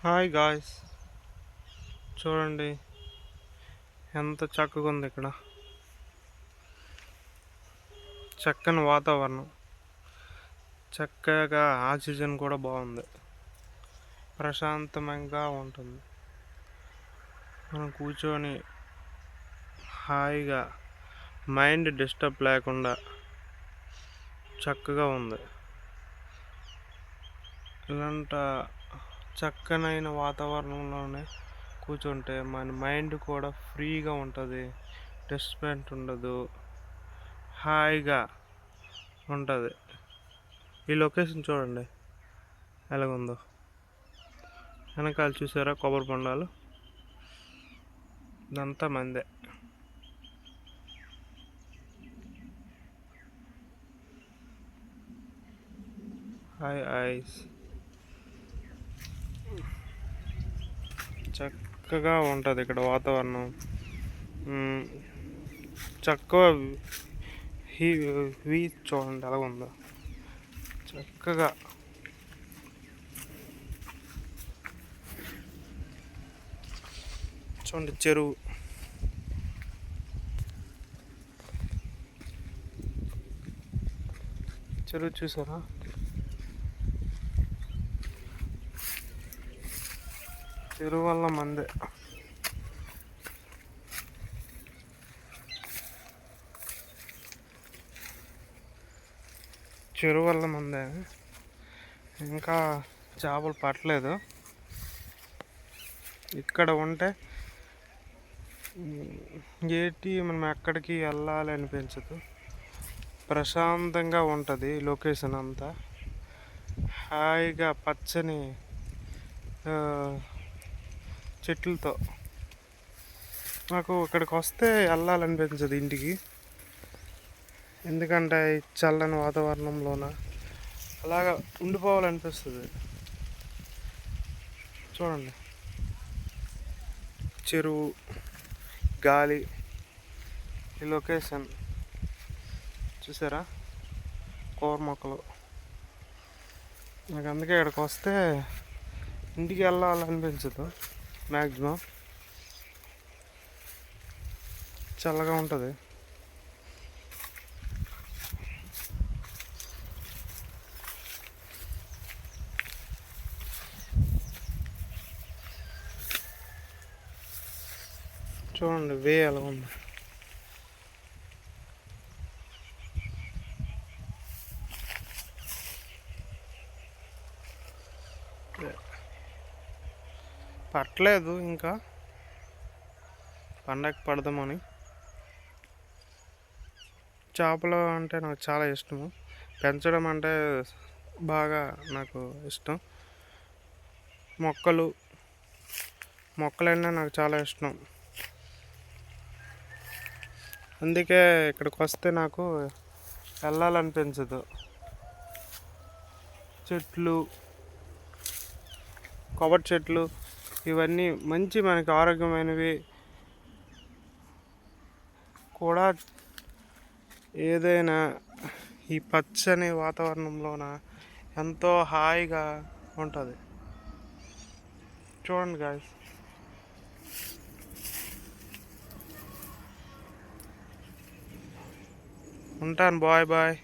Hi guys, చూడండి ఎంత చక్కగా ఉంది ఇక్కడ. చక్కని వాతావరణం, చక్కగా ఆక్సిజన్ కూడా బాగుంది, ప్రశాంతంగా ఉంటుంది. మనం కూర్చొని హాయిగా మైండ్ డిస్టర్బ్ లేకుండా చక్కగా ఉంది. ఇలాంట చక్కనైన వాతావరణంలోనే కూర్చుంటే మన మైండ్ కూడా ఫ్రీగా ఉంటుంది, డిస్టర్బెన్స్ ఉండదు, హాయిగా ఉంటుంది. ఈ లొకేషన్ చూడండి ఎలాగుందో. వెనకాల చూసారా కొబ్బరి బొండాలు, ఇదంతా మందే. హాయ్ ఐస్, చక్కగా ఉంటుంది ఇక్కడ వాతావరణం. చక్కగా వీ చూడండి ఎలా ఉందో చక్కగా. చూడండి చెరువు, చెరువు చూసారా? చెరువు వల్ల మందే. చెరువు వల్ల మందే. ఇంకా చేపలు పట్టలేదు. ఇక్కడ ఉంటే మనం ఎక్కడికి వెళ్ళాలి అనిపించదు, ప్రశాంతంగా ఉంటుంది లొకేషన్ అంతా. హాయిగా పచ్చని చెట్లతో. నాకు ఇక్కడికి వస్తే వెళ్ళాలనిపించదు ఇంటికి, ఎందుకంటే చల్లని వాతావరణంలోన అలాగా ఉండిపోవాలనిపిస్తుంది. చూడండి చెరువు, గాలి, ఈ లొకేషన్ చూసారా? కూర మొక్కలు. నాకు అందుకే ఇక్కడికి వస్తే ఇంటికి వెళ్ళాలనిపించదు మ్యాక్సిమం. చల్లగా ఉంటుంది. చూడండి వే ఎలా ఉంది. పట్టలేదు ఇంకా, పండగ పడదామని. చేపలు అంటే నాకు చాలా ఇష్టము, పెంచడం అంటే బాగా నాకు ఇష్టం. మొక్కలన్నా నాకు చాలా ఇష్టం. అందుకే ఇక్కడికి వస్తే నాకు వెళ్ళాలనిపించదు. చెట్లు, కొబ్బరి చెట్లు, ఇవన్నీ మంచి మనకి ఆరోగ్యమైనవి కూడా. ఏదైనా ఈ పచ్చని వాతావరణంలోన ఎంతో హాయిగా ఉంటుంది. చూడండి గాయ్స్. ఉంటాను, బాయ్ బాయ్.